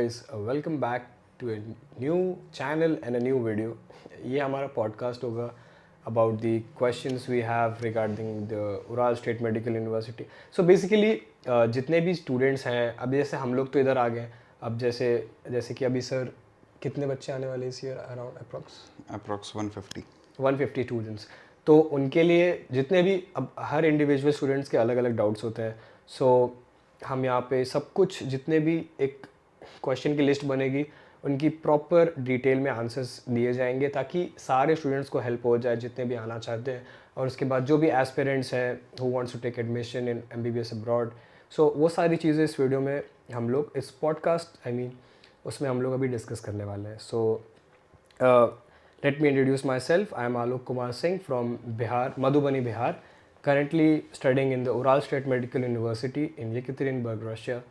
guys, welcome back to a new channel and a new video. ये हमारा podcast होगा about the questions we have regarding the Ural State Medical University. So basically जितने भी students हैं, अब जैसे हम लोग तो इधर आ गए, अब जैसे जैसे कि अभी सर कितने बच्चे आने वाले इस ईयर अराउंड अप्रॉक्स 150 150 स्टूडेंट्स. तो उनके लिए जितने भी अब हर इंडिविजुअल स्टूडेंट्स के अलग अलग डाउट्स होते हैं. सो हम यहाँ पे सब कुछ जितने भी एक क्वेश्चन की लिस्ट बनेगी उनकी प्रॉपर डिटेल में आंसर्स दिए जाएंगे ताकि सारे स्टूडेंट्स को हेल्प हो जाए जितने भी आना चाहते हैं. और उसके बाद जो भी एस्पिरेंट्स हैं who wants to take admission in MBBS abroad, so वो सारी चीज़ें इस वीडियो में हम लोग इस पॉडकास्ट उसमें हम लोग अभी डिस्कस करने वाले हैं. सो let me introduce myself. I am Alok Kumar Singh from Bihar, Madhubani, Bihar. Currently studying in the Ural State Medical University in Yekaterinburg, Russia.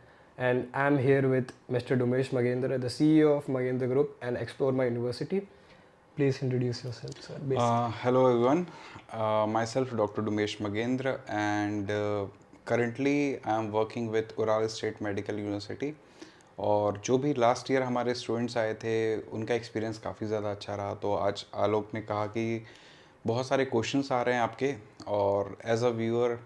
And I am here with Mr. Dumesh Magendra, the CEO of Magendra Group and Explore My University. Please introduce yourself, sir. Hello everyone, myself Dr. Dumesh Magendra, and currently I am working with Ural State Medical University. और जो भी last year हमारे students आए थे उनका experience काफ़ी ज़्यादा अच्छा रहा. तो आज आलोक ने कहा कि बहुत सारे क्वेश्चंस आ रहे हैं आपके, और एज अ व्यूअर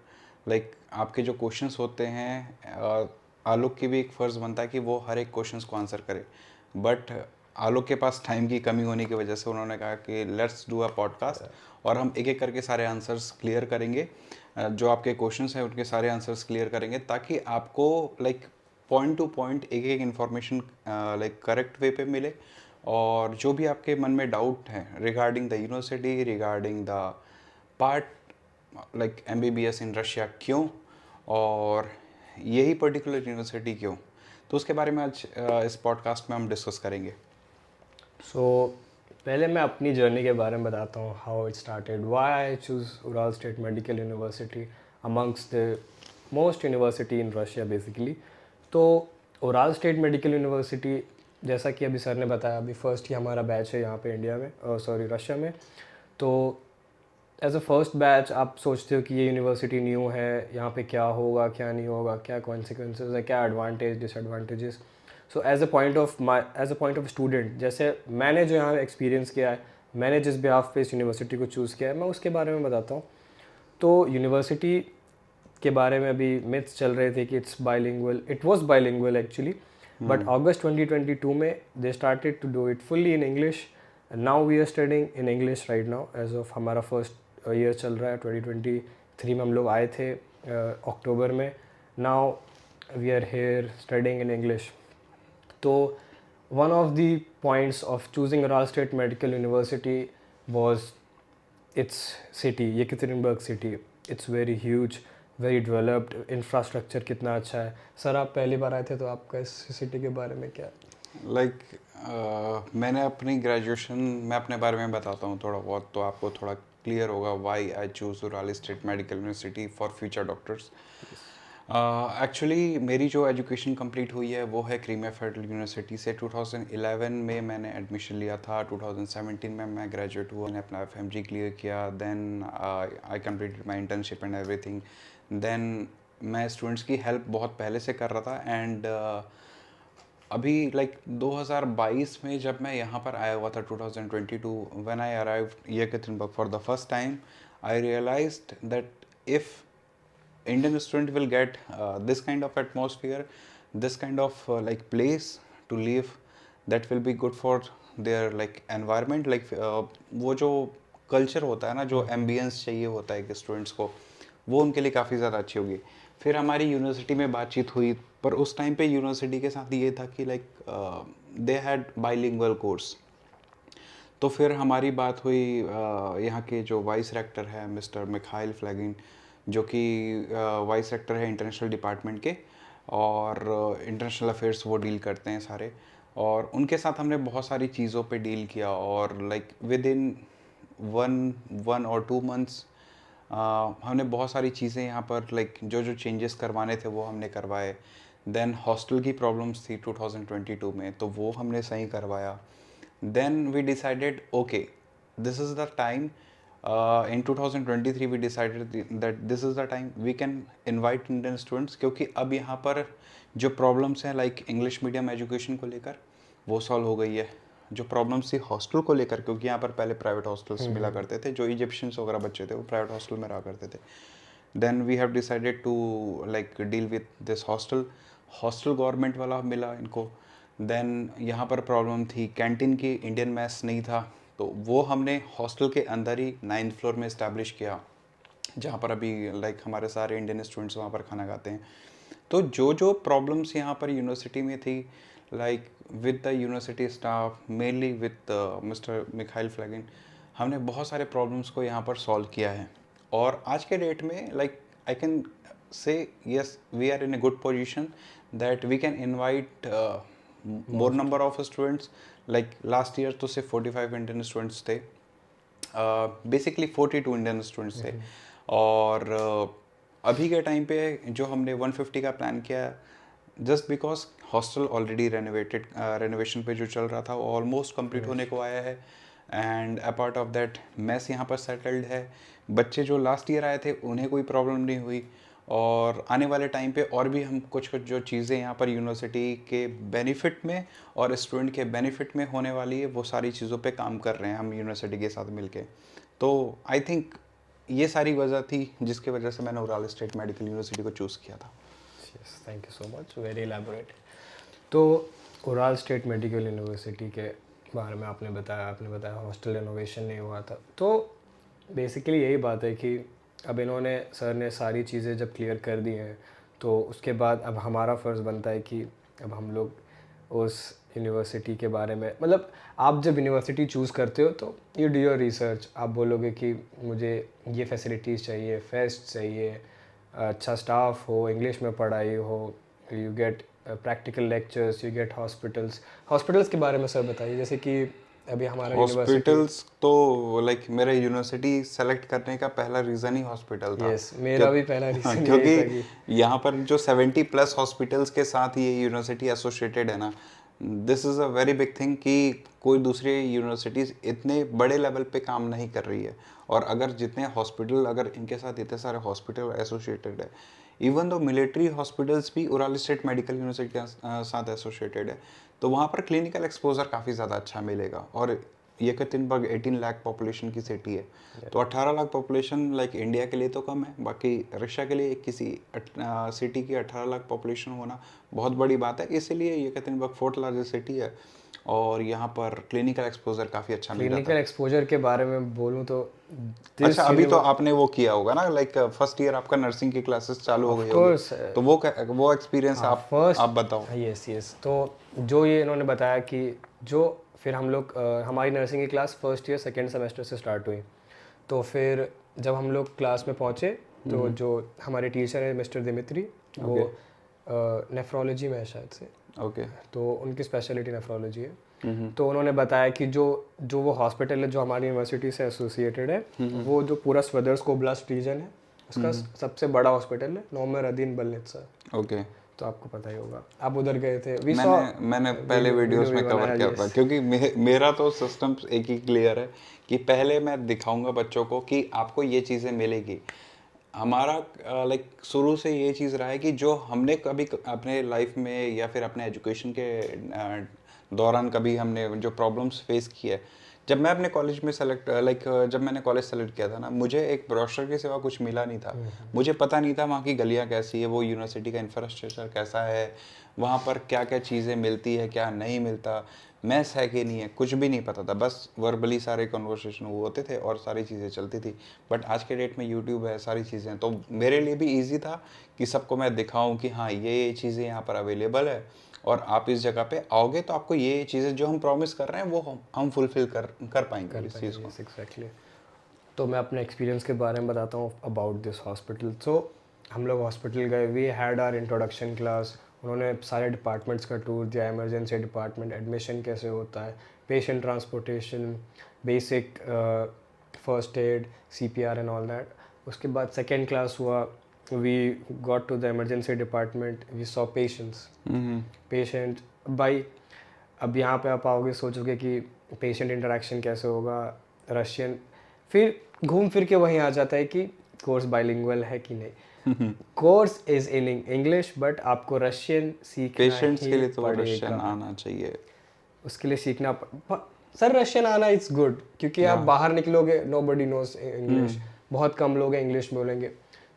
लाइक आपके जो क्वेश्चंस होते हैं आलोक की भी एक फ़र्ज़ बनता है कि वो हर एक क्वेश्चंस को आंसर करे. बट आलोक के पास टाइम की कमी होने की वजह से उन्होंने कहा कि लेट्स डू अ पॉडकास्ट और हम एक एक करके सारे आंसर्स क्लियर करेंगे. जो आपके क्वेश्चंस हैं उनके सारे आंसर्स क्लियर करेंगे ताकि आपको लाइक पॉइंट टू पॉइंट एक एक इन्फॉर्मेशन लाइक करेक्ट वे पे मिले. और जो भी आपके मन में डाउट है regarding the university, regarding the part like MBBS in Russia क्यों, और यही पर्टिकुलर यूनिवर्सिटी क्यों, तो उसके बारे में आज इस पॉडकास्ट में हम डिस्कस करेंगे. सो पहले मैं अपनी जर्नी के बारे में बताता हूँ. How it started, why I choose Ural state medical university amongst the most university in Russia basically. तो उराल स्टेट मेडिकल यूनिवर्सिटी जैसा कि अभी सर ने बताया, अभी फर्स्ट ही हमारा बैच है यहाँ पे इंडिया में, रशिया में. तो एज अ फर्स्ट बैच आप सोचते हो कि ये यूनिवर्सिटी न्यू है, यहाँ पे क्या होगा क्या नहीं होगा, क्या कॉन्सिक्वेंसेस है, क्या advantage disadvantages. So as a point of student, जैसे मैंने जो यहाँ एक्सपीरियंस किया है, मैंने जिस बिहाफ पे इस यूनिवर्सिटी को चूज़ किया है, मैं उसके बारे में बताता हूँ. तो यूनिवर्सिटी के बारे में अभी मिथ्स चल रहे थे कि it was bilingual actually, but August 2022 में they started to do it fully in English. Now we are studying in English right now as of हमारा फर्स्ट ईयर चल रहा है. 2023 में हम लोग आए थे अक्टूबर में. Now we are here studying in English. तो one of the points of choosing Ural state medical University was its city, Yekaterinburg city. It's very huge, very developed, infrastructure कितना अच्छा है. सर आप पहली बार आए थे तो आपका इस सिटी के बारे में क्या? मैंने अपनी ग्रेजुएशन, मैं अपने बारे में बताता हूँ थोड़ा बहुत, तो आपको थोड़ा क्लियर होगा why I choose Ural state medical university for future doctors. Actually मेरी जो एजुकेशन कंप्लीट हुई है वो है क्रीमिया फेडरल यूनिवर्सिटी से. 2011 में मैंने एडमिशन लिया था. 2017 में मैं ग्रेजुएट हुआ, मैंने अपना FMG क्लियर किया. Then I completed my internship and everything. देन मैं स्टूडेंट्स की हेल्प बहुत पहले से कर रहा था. एंड अभी लाइक 2022 में जब मैं यहाँ पर आया हुआ था, 2022 when I arrived Yekaterinburg for the first time, I realised that if Indian student will get this kind of atmosphere, this kind of like place to live, that will be good for their like environment, like वो जो culture होता है ना, जो ambience चाहिए होता है कि students को, वो उनके लिए काफ़ी ज़्यादा अच्छी होगी. फिर हमारी यूनिवर्सिटी में बातचीत हुई, पर उस टाइम पे यूनिवर्सिटी के साथ ये था कि like they had bilingual course. तो फिर हमारी बात हुई यहाँ के जो वाइस रेक्टर है मिस्टर मिखाइल फ्लैगिन, जो कि वाइस रेक्टर है इंटरनेशनल डिपार्टमेंट के, और इंटरनेशनल अफेयर्स वो डील करते हैं सारे. और उनके साथ हमने बहुत सारी चीज़ों पे डील किया, और लाइक विद इन वन और 2 मंथ्स हमने बहुत सारी चीज़ें यहाँ पर लाइक जो जो चेंजेस करवाने थे वो हमने करवाए. देन हॉस्टल की प्रॉब्लम्स थी 2022 में, तो वो हमने सही करवाया. Then we decided okay, this is the time In 2023 we decided that this is the time we can invite Indian students, क्योंकि अब यहाँ पर जो प्रॉब्लम्स हैं लाइक इंग्लिश मीडियम एजुकेशन को लेकर वो सॉल्व हो गई है। जो प्रॉब्लम्स थी हॉस्टल को लेकर, क्योंकि यहाँ पर पहले प्राइवेट हॉस्टल्स मिला करते थे, जो इजिप्शियंस वगैरह बच्चे थे वो प्राइवेट हॉस्टल में रहा करते थे। Then we have decided to like deal with this hostel government वाला मिला इनको। देन यहाँ पर प्रॉब्लम थी कैंटीन की, इंडियन मैस नहीं था, तो वो हमने हॉस्टल के अंदर ही 9th फ्लोर में इस्टेब्लिश किया, जहाँ पर अभी लाइक हमारे सारे इंडियन स्टूडेंट्स वहाँ पर खाना खाते हैं। तो जो जो प्रॉब्लम्स यहाँ पर यूनिवर्सिटी में थी, like with the university staff, mainly with mister Mikhail Flagin, हमने बहुत सारे प्रॉब्लम्स को यहाँ पर सॉल्व किया है। और आज के डेट में like I can say yes we are in a good position that we can invite more number of students. Like last year तो सिर्फ 45 इंडियन स्टूडेंट्स थे, बेसिकली 42 इंडियन स्टूडेंट्स थे। और अभी के टाइम पे जो हमने 150 का प्लान किया, just because hostel already renovation पे जो चल रहा था वो ऑलमोस्ट कंप्लीट होने को आया है। And apart of that mess यहाँ पर सेटल्ड है। बच्चे जो लास्ट ईयर आए थे उन्हें कोई प्रॉब्लम नहीं हुई। और आने वाले टाइम पे और भी हम कुछ कुछ जो चीज़ें यहाँ पर यूनिवर्सिटी के बेनिफिट में और स्टूडेंट के बेनिफिट में होने वाली है, वो सारी चीज़ों पे काम कर रहे हैं हम यूनिवर्सिटी के साथ मिलके। तो आई थिंक ये सारी वजह थी जिसकी वजह से मैंने उराल स्टेट मेडिकल यूनिवर्सिटी को चूज़ किया था। Yes, thank you so much, very elaborate. तो उराल स्टेट मेडिकल यूनिवर्सिटी के बारे में आपने बताया हॉस्टल रेनोवेशन नहीं हुआ था। तो बेसिकली यही बात है कि अब इन्होंने सर ने सारी चीज़ें जब क्लियर कर दी हैं, तो उसके बाद अब हमारा फ़र्ज़ बनता है कि अब हम लोग उस यूनिवर्सिटी के बारे में, मतलब आप जब यूनिवर्सिटी चूज़ करते हो तो यू डू योर रिसर्च। आप बोलोगे कि मुझे ये फैसिलिटीज़ चाहिए, फेस्ट चाहिए, अच्छा स्टाफ हो, इंग्लिश में पढ़ाई हो, you get practical lectures, you get hospitals के बारे में सर बताइए। जैसे कि अभी हमारा हॉस्पिटल्स तो लाइक मेरे यूनिवर्सिटी सेलेक्ट करने का पहला रीज़न ही हॉस्पिटल था। यस, मेरा भी पहला रीज़न क्योंकि यहाँ पर जो 70+ हॉस्पिटल्स के साथ ये यूनिवर्सिटी एसोसिएटेड है ना, this is a very big thing कि कोई दूसरी यूनिवर्सिटीज़ इतने बड़े लेवल पे काम नहीं कर रही है। और अगर जितने हॉस्पिटल, अगर इनके साथ इतने सारे हॉस्पिटल एसोसिएटेड है, इवन दो मिलिट्री हॉस्पिटल्स भी उराल स्टेट मेडिकल यूनिवर्सिटी के साथ एसोसिएटेड है, तो वहाँ पर क्लिनिकल एक्सपोजर काफ़ी ज़्यादा अच्छा मिलेगा। और यकतिनबर्ग 18 लाख पॉपुलेशन की सिटी है, तो 18 लाख पॉपुलेशन लाइक इंडिया के लिए तो कम है, बाकी रशिया के लिए किसी सिटी की 18 लाख पॉपुलेशन होना बहुत बड़ी बात है। इसीलिए यकतिनबर्ग 4th लार्जेस्ट सिटी है और यहाँ पर क्लिनिकल एक्सपोजर काफ़ी अच्छा मिल जाता है। क्लिनिकल एक्सपोजर के बारे में बोलूँ तो अच्छा, अभी तो आपने वो किया होगा ना, लाइक फर्स्ट ईयर आपका नर्सिंग की क्लासेस चालू हो गई होगी, तो वो एक्सपीरियंस आप बताओ। यस, तो जो ये इन्होंने बताया कि जो फिर हम लोग हमारी नर्सिंग की class first year second semester से स्टार्ट हुई। तो फिर जब हम लोग क्लास में पहुँचे तो जो हमारे टीचर है मिस्टर दिमित्री, वो नेफ्रोलॉजी में है शायद से, ओके, तो उनकी स्पेशलिटी नेफ्रोलॉजी है। तो उन्होंने बताया कि जो वो हॉस्पिटल है जो हमारी यूनिवर्सिटी से एसोसिएटेड है, वो जो पूरा स्वदर्स्क ओब्लास्ट रीजन है उसका सबसे बड़ा हॉस्पिटल है, नोमर अदीन बलनित्सा। ओके, तो आपको पता ही होगा, आप उधर गए थे। मैंने पहले वीडियोस में कवर किया था, क्योंकि मेरा तो सिस्टम एक ही क्लियर है कि पहले मैं दिखाऊंगा बच्चों को कि आपको ये चीज़ें मिलेगी। हमारा लाइक शुरू से ये चीज़ रहा है कि जो हमने कभी अपने लाइफ में या फिर अपने एजुकेशन के दौरान कभी हमने जो प्रॉब्लम्स फेस किए, जब मैं अपने कॉलेज में जब मैंने कॉलेज सेलेक्ट किया था ना, मुझे एक ब्रोशर के सिवा कुछ मिला नहीं था। मुझे पता नहीं था वहाँ की गलियाँ कैसी है, वो यूनिवर्सिटी का इंफ्रास्ट्रक्चर कैसा है, वहाँ पर क्या क्या चीज़ें मिलती है, क्या नहीं मिलता, मैथ्स है कि नहीं है, कुछ भी नहीं पता था। बस वर्बली सारे कन्वर्सेशन होते थे और सारी चीज़ें चलती थी। बट आज के डेट में यूट्यूब है, सारी चीज़ें, तो मेरे लिए भी ईजी था कि सबको मैं दिखाऊं कि हाँ ये चीज़ें यहाँ पर अवेलेबल है और आप इस जगह पे आओगे तो आपको ये चीज़ें जो हम प्रॉमिस कर रहे हैं वो हम फुलफिल कर पाएंगे इस चीज़ को। एग्जैक्टली। तो मैं अपने एक्सपीरियंस के बारे में बताता हूँ अबाउट दिस हॉस्पिटल। सो हम लोग हॉस्पिटल गए, we had our introduction class. उन्होंने सारे डिपार्टमेंट्स का टूर दिया, इमरजेंसी डिपार्टमेंट, एडमिशन कैसे होता है, patient transportation, basic first aid, CPR and all that. उसके बाद सेकेंड क्लास हुआ, we got to the emergency department, we saw patient by. अब यहाँ पे आप आओगे सोचोगे कि पेशेंट इंटरेक्शन कैसे होगा, रशियन फिर घूम फिर के वहीं आ जाता है कि कोर्स बाइलिंगुअल है कि नहीं। Course is in English but आपको रशियन सीखना पेशेंट्स के ही लिए तो रशियन पड़ेगा। आना चाहिए। उसके लिए सीखना सर रशियन आना इट्स गुड, क्योंकि आप या बाहर निकलोगे नोबडी नोज इंग्लिश, बहुत कम लोग इंग्लिश बोलेंगे।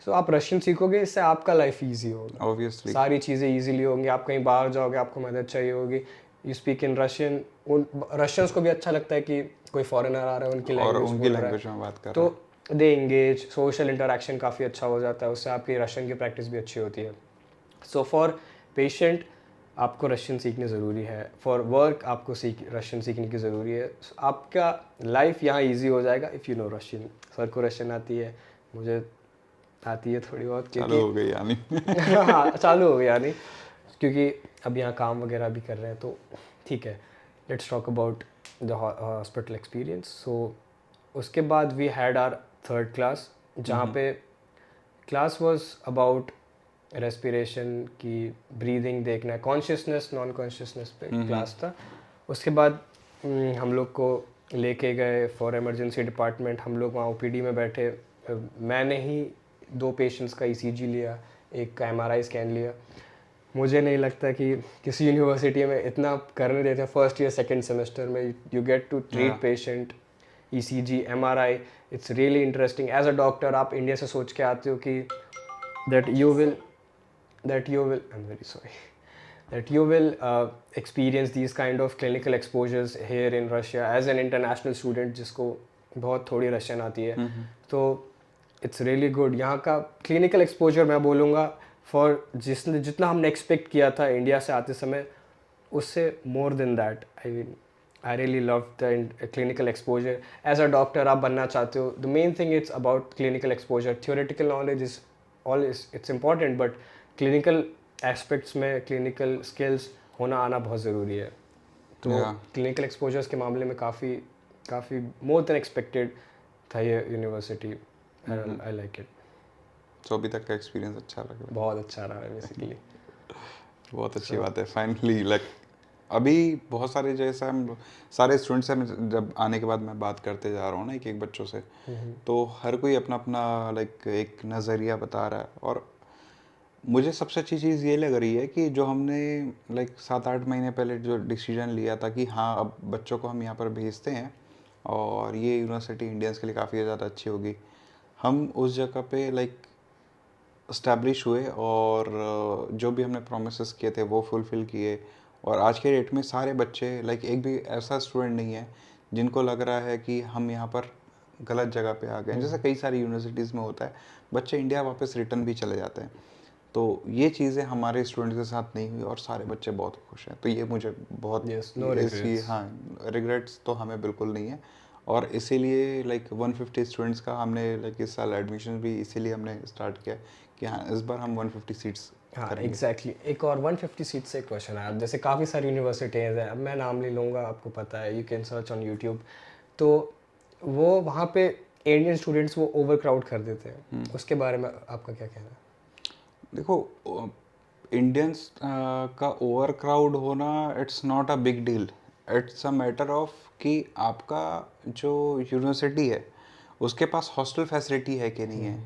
सो आप रशियन सीखोगे, इससे आपका लाइफ इजी होगा, ऑब्वियसली। सारी चीज़ें इजीली होंगी। आप कहीं बाहर जाओगे, आपको मदद चाहिए होगी, यू स्पीक इन रशियन, उन रशियंस को भी अच्छा लगता है कि कोई फॉरेनर आ रहा है उनकी और लैंग्वेज उनकी बोल रहा है, लैंग्वेज में बात कर रहा है। तो दे इंगेज, सोशल इंटरेक्शन काफ़ी अच्छा हो जाता है, उससे आपकी रशियन की प्रैक्टिस भी अच्छी होती है। सो फॉर पेशेंट आपको रशियन सीखनी ज़रूरी है, फॉर वर्क आपको रशियन सीखने की ज़रूरी है। आपका लाइफ यहाँ इजी हो जाएगा if you know Russian. Sir को रशियन आती है, मुझे आती है थोड़ी बहुत, चालू हो क्योंकि गई यानी। हाँ चालू हो गया नहीं, क्योंकि अब यहाँ काम वगैरह भी कर रहे हैं, तो ठीक है। Let's talk about the hospital experience. So उसके बाद we had our third class, जहाँ पे क्लास वाज अबाउट रेस्पिरेशन की, ब्रीदिंग देखना है, कॉन्शियसनेस नॉन कॉन्शियसनेस पे क्लास था। उसके बाद हम लोग को लेके गए फॉर इमरजेंसी डिपार्टमेंट। हम लोग वहाँ ओपीडी में बैठे, मैंने ही 2 पेशेंट्स का ईसीजी लिया, एक का एमआरआई स्कैन लिया। मुझे नहीं लगता कि किसी यूनिवर्सिटी में इतना करने देते हैं फर्स्ट ईयर सेकंड सेमेस्टर में। You get to treat patient, ECG, MRI, it's really interesting. As a doctor आप इंडिया से सोच के आते हो कि that you will I'm very sorry that you will experience these kind of clinical exposures here in Russia as an international student जिसको बहुत थोड़ी रशियन आती है। तो इट्स रियली गुड यहाँ का क्लिनिकल एक्सपोजर। मैं बोलूँगा फॉर जितना हमने एक्सपेक्ट किया था इंडिया से आते समय, उससे more than that. I really love the clinical exposure. As a doctor आप बनना चाहते हो, the main thing it's about clinical exposure. Theoretical knowledge is all it's important, but clinical aspects में क्लिनिकल स्किल्स होना आना बहुत ज़रूरी है। तो क्लिनिकल एक्सपोजर्स के मामले में काफ़ी मोर देन एक्सपेक्टेड था ये यूनिवर्सिटी। I like it. तो अभी तक का एक्सपीरियंस अच्छा लग रहा है? बहुत अच्छा रहा है बेसिकली। बहुत अच्छी बात है। फाइनली लाइक अभी बहुत सारे जैसा हम सारे स्टूडेंट्स हैं, जब आने के बाद मैं बात करते जा रहा हूँ ना एक एक बच्चों से, तो हर कोई अपना अपना लाइक एक नज़रिया बता रहा है। और मुझे सबसे अच्छी चीज़ ये लग रही है कि जो हमने लाइक 7-8 महीने पहले जो डिसीजन लिया था कि हाँ अब बच्चों को हम यहाँ पर भेजते हैं और ये यूनिवर्सिटी इंडियंस के लिए काफ़ी ज़्यादा अच्छी होगी, हम उस जगह पे लाइक इस्टेब्लिश हुए और जो भी हमने प्रोमिस किए थे वो फुलफ़िल किए। और आज के डेट में सारे बच्चे लाइक एक भी ऐसा स्टूडेंट नहीं है जिनको लग रहा है कि हम यहाँ पर गलत जगह पे आ गए। जैसे कई सारी यूनिवर्सिटीज़ में होता है, बच्चे इंडिया वापस रिटर्न भी चले जाते हैं। तो ये चीज़ें हमारे स्टूडेंट्स के साथ नहीं हुई और सारे बच्चे बहुत खुश हैं। तो ये मुझे बहुत हाँ, रिग्रेट्स तो हमें बिल्कुल नहीं है। और इसीलिए लाइक 150 स्टूडेंट्स का हमने लाइक इस साल एडमिशन भी इसीलिए हमने स्टार्ट किया कि हाँ इस बार हम 150 सीट्स करेंगे। एग्जैक्टली। एक और 150 सीट से क्वेश्चन आया। जैसे काफ़ी सारी यूनिवर्सिटीज़ हैं, अब मैं नाम नहीं लूँगा, आपको पता है, you can search on YouTube. तो वो वहाँ पे इंडियन स्टूडेंट्स वो ओवर क्राउड कर देते हैं, उसके बारे में आपका क्या कहना है? देखो इंडियंस का ओवर क्राउड होना it's not a big deal. It's a matter of कि आपका जो यूनिवर्सिटी है उसके पास हॉस्टल फैसिलिटी है कि नहीं है,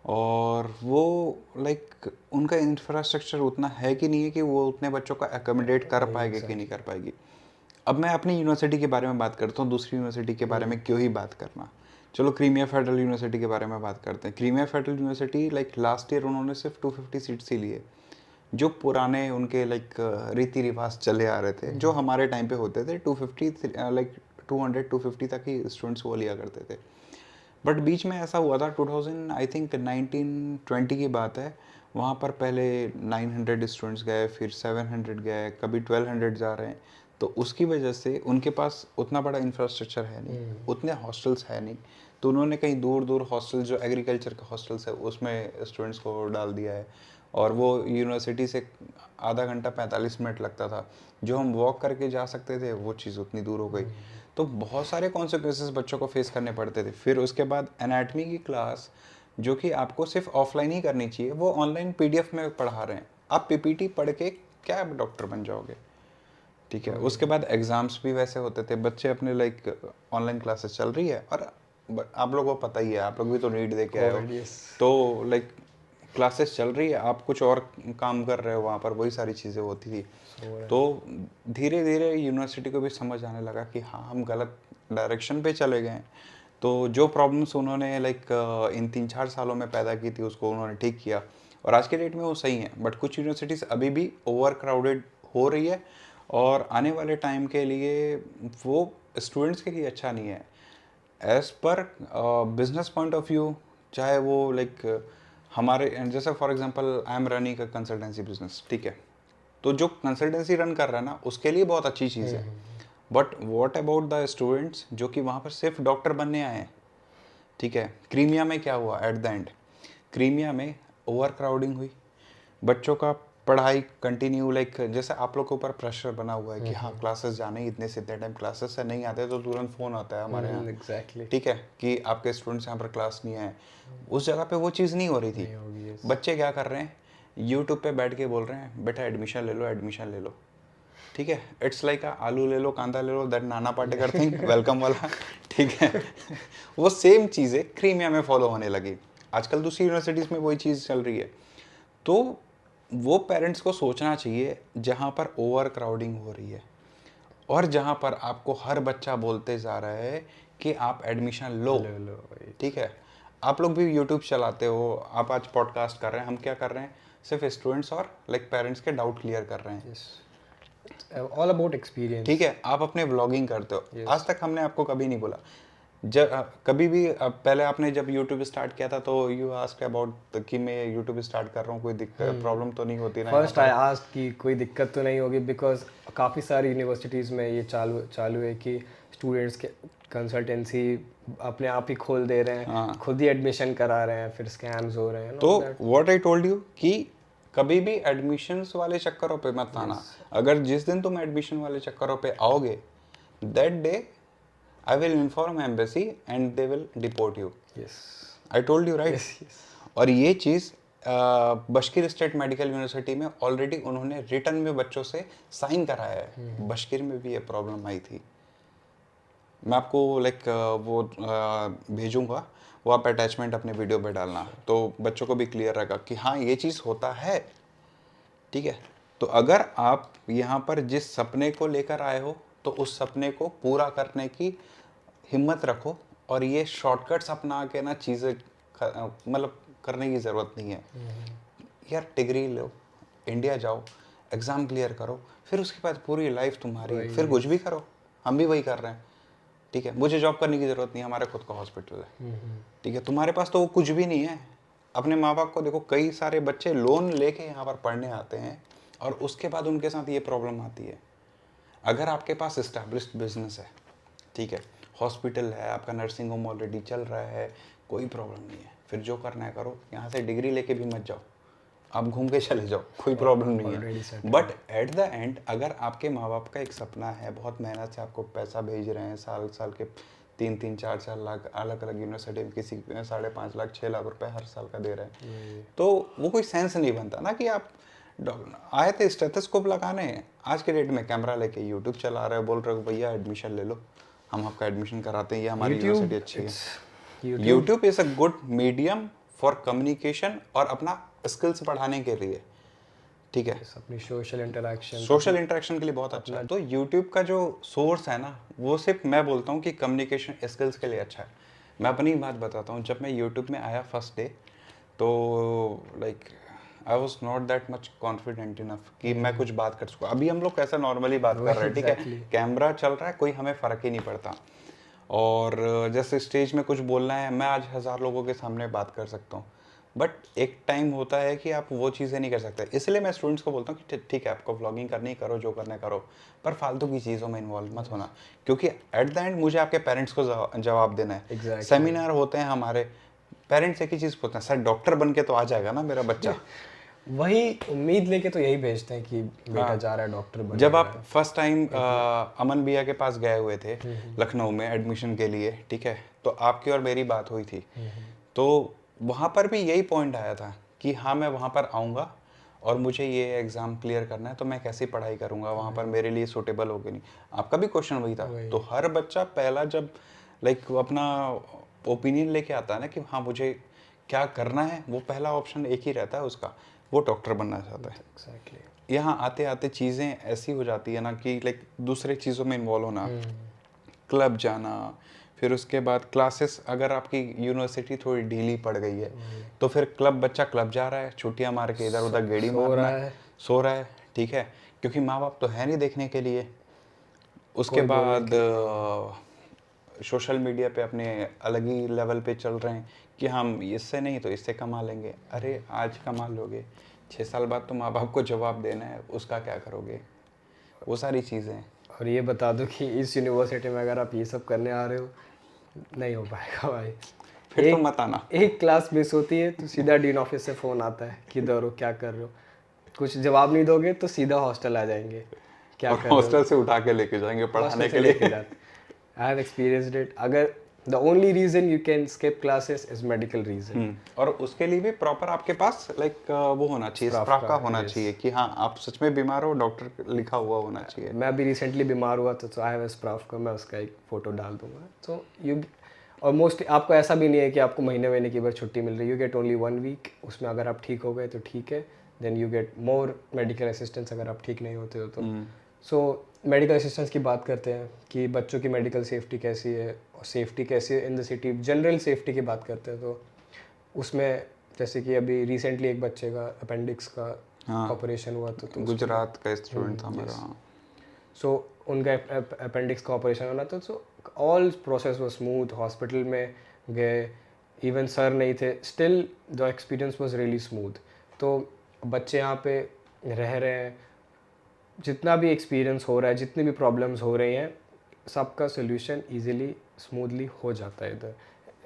और वो लाइक उनका इंफ्रास्ट्रक्चर उतना है कि नहीं है कि वो उतने बच्चों का एकोमोडेट कर पाएगी कि नहीं कर पाएगी। अब मैं अपनी यूनिवर्सिटी के बारे में बात करता हूँ, दूसरी यूनिवर्सिटी के बारे में क्यों ही बात करना। चलो क्रीमिया फेडरल यूनिवर्सिटी के बारे में बात करते हैं। Crimea federal university like last year उन्होंने सिर्फ 250 सीट्स ही लिए, जो पुराने उनके लाइक रीति रिवाज चले आ रहे थे, जो हमारे टाइम पे होते थे। 250 लाइक 200-250 तक ही स्टूडेंट्स वो लिया करते थे। बट बीच में ऐसा हुआ था 2000 आई थिंक 1920 की बात है, वहाँ पर पहले 900 स्टूडेंट्स गए, फिर 700 गए, कभी 1200 जा रहे हैं। तो उसकी वजह से उनके पास उतना बड़ा इंफ्रास्ट्रक्चर है नहीं, उतने हॉस्टल्स है नहीं। तो उन्होंने कहीं दूर दूर हॉस्टल जो एग्रीकल्चर के हॉस्टल्स है उसमें स्टूडेंट्स को डाल दिया है। और वो यूनिवर्सिटी से आधा घंटा 45 मिनट लगता था, जो हम वॉक करके जा सकते थे वो चीज़ उतनी दूर हो गई। तो बहुत सारे कॉन्सिक्वेंसेस बच्चों को फेस करने पड़ते थे। फिर उसके बाद एनाटमी की क्लास जो कि आपको सिर्फ ऑफलाइन ही करनी चाहिए, वो ऑनलाइन पीडीएफ में पढ़ा रहे हैं। आप पीपीटी पढ़ के क्या डॉक्टर बन जाओगे? ठीक है। उसके बाद एग्ज़ाम्स भी वैसे होते थे, बच्चे अपने लाइक ऑनलाइन क्लासेस चल रही है और आप लोगों को पता ही है, आप लोग भी तो नीट दे के आए हो, yes. तो लाइक क्लासेस चल रही है, आप कुछ और काम कर रहे हो वहाँ पर, वही सारी चीज़ें होती थी। तो धीरे धीरे यूनिवर्सिटी को भी समझ आने लगा कि हाँ हम गलत डायरेक्शन पे चले गए हैं। तो जो प्रॉब्लम्स उन्होंने लाइक इन 3-4 सालों में पैदा की थी उसको उन्होंने ठीक किया, और आज के डेट में वो सही है। बट कुछ यूनिवर्सिटीज़ अभी भी ओवर क्राउडेड हो रही है, और आने वाले टाइम के लिए वो स्टूडेंट्स के लिए अच्छा नहीं है। As per business point of view, चाहे वो लाइक हमारे जैसे for example I am running a consultancy business, ठीक है, तो जो कंसल्टेंसी रन कर रहा है ना उसके लिए बहुत अच्छी चीज़ है। But what about the students जो कि वहाँ पर सिर्फ डॉक्टर बनने आए हैं, ठीक है। क्रीमिया में क्या हुआ एट द एंड, क्रीमिया में ओवर क्राउडिंग हुई, बच्चों का पढ़ाई कंटिन्यू लाइक जैसे आप लोग के ऊपर प्रेशर बना हुआ है कि हाँ क्लासेस जाने ही, इतने से इतने टाइम क्लासेस से नहीं आते तो तुरंत फ़ोन आता है हमारे यहाँ, एग्जैक्टली, ठीक है, कि आपके स्टूडेंट्स यहाँ पर क्लास नहीं आए। उस जगह पे वो चीज़ नहीं हो रही थी। बच्चे क्या कर रहे हैं, यूट्यूब पे बैठ के बोल रहे हैं बेटा एडमिशन ले लो, एडमिशन ले लो, ठीक है। इट्स लाइक आलू ले लो, कांदा ले लो, that Nana Patekar thing, welcome वाला, ठीक है। वो सेम चीज़ें क्रीमिया में फॉलो होने लगी। आजकल दूसरी यूनिवर्सिटीज़ में वही चीज़ चल रही है। तो वो पेरेंट्स को सोचना चाहिए जहाँ पर ओवर क्राउडिंग हो रही है और जहाँ पर आपको हर बच्चा बोलते जा रहा है कि आप एडमिशन लो, ठीक है। आप लोग भी यूट्यूब चलाते हो, आप आज पॉडकास्ट कर रहे हैं, हम क्या कर रहे हैं, सिर्फ स्टूडेंट्स और लाइक पेरेंट्स के डाउट क्लियर कर रहे हैं। ऑल अबाउट एक्सपीरियंस, ठीक है, आप अपने व्लॉगिंग करते हो। Yes. आज तक हमने आपको कभी नहीं बोला, जब कभी भी पहले आपने जब YouTube स्टार्ट किया था तो यू आस्क्ड अबाउट कि मैं YouTube स्टार्ट कर रहा हूँ, कोई दिक्कत प्रॉब्लम तो नहीं होती ना? फर्स्ट आई आस्क्ड कि कोई दिक्कत तो नहीं होगी, बिकॉज काफ़ी सारी यूनिवर्सिटीज़ में ये चालू है कि स्टूडेंट्स के कंसल्टेंसी अपने आप ही खोल दे रहे हैं, हाँ। खुद ही एडमिशन करा रहे हैं, फिर स्कैम्स हो रहे हैं। तो व्हाट आई टोल्ड यू कि कभी भी एडमिशन्स वाले चक्करों पे मत आना। अगर जिस दिन तुम एडमिशन वाले चक्करों पे आओगे, that day I will inform embassy and they will deport you. Yes. I told you right? Yes, yes. और ये चीज़ बशकीर स्टेट मेडिकल यूनिवर्सिटी में ऑलरेडी उन्होंने रिटर्न में बच्चों से साइन कराया है। बशकीर में भी ये प्रॉब्लम आई थी। मैं आपको लाइक वो भेजूंगा, वो आप अटैचमेंट अपने वीडियो पे डालना, तो बच्चों को भी क्लियर रहेगा कि हाँ ये चीज़ होता है, ठीक है। तो अगर आप यहाँ पर जिस सपने को लेकर आए हो तो उस सपने को पूरा करने की हिम्मत रखो, और ये शॉर्टकट्स अपना के ना चीज़ें मतलब करने की ज़रूरत नहीं है। यार डिग्री लो, इंडिया जाओ, एग्ज़ाम क्लियर करो, फिर उसके बाद पूरी लाइफ तुम्हारी, फिर कुछ भी करो। हम भी वही कर रहे हैं, ठीक है। मुझे जॉब करने की ज़रूरत नहीं है, हमारे खुद का हॉस्पिटल है, ठीक है। तुम्हारे पास तो वो कुछ भी नहीं है। अपने माँ बाप को देखो, कई सारे बच्चे लोन लेके यहाँ पर पढ़ने आते हैं और उसके बाद उनके साथ ये प्रॉब्लम आती है। अगर आपके पास इस्टेब्लिश्ड बिजनेस है, ठीक है, हॉस्पिटल है, आपका नर्सिंग होम ऑलरेडी चल रहा है, कोई प्रॉब्लम नहीं है, फिर जो करना है करो। यहाँ से डिग्री लेके भी मत जाओ, आप घूम के चले जाओ, कोई प्रॉब्लम नहीं है। बट एट द एंड अगर आपके माँ बाप का एक सपना है, बहुत मेहनत से आपको पैसा भेज रहे हैं, साल के 3-3, 4-4 लाख अलग अलग यूनिवर्सिटी में, किसी 5.5 लाख 6 लाख रुपए हर साल का दे रहे हैं, तो वो कोई सेंस नहीं बनता ना कि आप आए थे स्टेथोस्कोप लगाने, आज के डेट में कैमरा लेके यूट्यूब चला रहे हो, बोल रहे हो भैया एडमिशन ले लो, हम आपका एडमिशन कराते हैं, ये हमारी यूनिवर्सिटी अच्छी है। YouTube is a good medium for communication और अपना स्किल्स बढ़ाने के लिए, ठीक है, अपनी सोशल इंटरेक्शन के लिए बहुत अच्छा है। तो यूट्यूब का जो सोर्स है ना, वो सिर्फ मैं बोलता हूँ कि कम्युनिकेशन स्किल्स के लिए अच्छा है। मैं अपनी बात बताता हूँ, जब मैं यूट्यूब में आया फर्स्ट डे, तो like I was not that much confident enough कि मैं कुछ बात कर सकूँ। अभी हम लोग कैसा नॉर्मली बात कर रहे हैं, ठीक है, कैमरा चल रहा है, कोई हमें फ़र्क ही नहीं पड़ता। और जैसे स्टेज में कुछ बोलना है, मैं आज 1000 लोगों के सामने बात कर सकता हूँ, बट एक टाइम होता है कि आप वो चीज़ें नहीं कर सकते। इसलिए मैं स्टूडेंट्स को बोलता हूँ कि ठीक है, आपको व्लॉगिंग करनी करो, जो करना करो, पर फालतू की चीज़ों में इन्वॉल्व मत होना, क्योंकि एट द एंड मुझे आपके पेरेंट्स को जवाब देना है। सेमिनार होते हैं हमारे, पेरेंट्स एक ही चीज़ पूछते हैं, सर डॉक्टर बन के तो आ जाएगा ना मेरा बच्चा? वही उम्मीद लेके तो यही भेजते हैं कि बेटा जा रहा है डॉक्टर बनने। जब आप फर्स्ट टाइम अमन भैया के पास गए हुए थे लखनऊ में एडमिशन के लिए, ठीक है, तो आपकी और मेरी बात हुई थी, तो वहाँ पर भी यही पॉइंट आया था कि हाँ मैं वहाँ पर आऊँगा और मुझे ये एग्ज़ाम क्लियर करना है, तो मैं कैसी पढ़ाई करूँगा, वहाँ पर मेरे लिए सूटेबल होगी नहीं। आपका भी क्वेश्चन वही था। तो हर बच्चा पहला जब लाइक अपना ओपिनियन लेके आता है ना कि हाँ मुझे क्या करना है, वो पहला ऑप्शन एक ही रहता है उसका, वो डॉक्टर बनना चाहता है। एग्जैक्टली। यहाँ आते आते चीज़ें ऐसी हो जाती है ना कि लाइक दूसरे चीज़ों में इन्वॉल्व होना, क्लब जाना, फिर उसके बाद क्लासेस, अगर आपकी यूनिवर्सिटी थोड़ी ढीली पड़ गई है तो फिर क्लब, बच्चा क्लब जा रहा है छुट्टियां मार के, इधर उधर गेड़ी सो मारना रहा है, सो रहा है, ठीक है, क्योंकि माँ बाप तो है नहीं देखने के लिए। उसके कोई बोलने बाद के लिए नहीं। सोशल मीडिया पे अपने अलग ही लेवल पे चल रहे हैं कि हम इससे नहीं तो इससे कमा लेंगे। अरे आज कमा लोगे, 6 साल बाद तो माँ बाप को जवाब देना है, उसका क्या करोगे, वो सारी चीज़ें। और ये बता दो कि इस यूनिवर्सिटी में अगर आप ये सब करने आ रहे हो, नहीं हो पाएगा भाई। फिर तो एक मत आना। एक क्लास मिस होती है तो सीधा डीन ऑफिस से फ़ोन आता है, किधर हो, क्या कर रहे हो। कुछ जवाब नहीं दोगे तो सीधा हॉस्टल आ जाएंगे, क्या और कर रहे हो। हॉस्टल से उठा के लेके जाएंगे हॉस्टल पढ़ाने से के लेके लिए। जाते। I have experienced it. अगर the only reason you can skip classes is medical reason. और उसके लिए भी प्रॉपर आपके पास लाइक वो होना चाहिए, स्प्राफ स्प्राफ का का, होना yes. चाहिए कि हाँ आप सच में बीमार हो, डॉक्टर लिखा हुआ होना चाहिए। मैं अभी रिसेंटली बीमार हुआ तो आई हैव स्प्राफ का, मैं उसका एक फ़ोटो डाल दूंगा। तो यू, और मोस्टली आपको ऐसा भी नहीं है कि आपको महीने की बार छुट्टी मिल रही है। यू गेट ओनली 1 वीक, उसमें अगर आप ठीक हो गए तो ठीक है, then you get more medical assistance अगर आप ठीक नहीं होते हो तो। सो मेडिकल असिस्टेंस की बात करते हैं कि बच्चों की मेडिकल सेफ्टी कैसी है और सेफ्टी कैसी है in the city, general safety की बात करते हैं तो उसमें जैसे कि अभी रिसेंटली एक बच्चे का अपेंडिक्स का ऑपरेशन हुआ तो गुजरात का स्टूडेंट था मेरा। सो उनका अपेंडिक्स का ऑपरेशन होना था। सो ऑल प्रोसेस वो स्मूथ, हॉस्पिटल में गए, इवन सर नहीं थे, still the experience was really smooth. तो बच्चे यहाँ पे रह रहे हैं, जितना भी एक्सपीरियंस हो रहा है, जितनी भी प्रॉब्लम्स हो रही हैं, सबका सोल्यूशन इजीली स्मूथली हो जाता है इधर।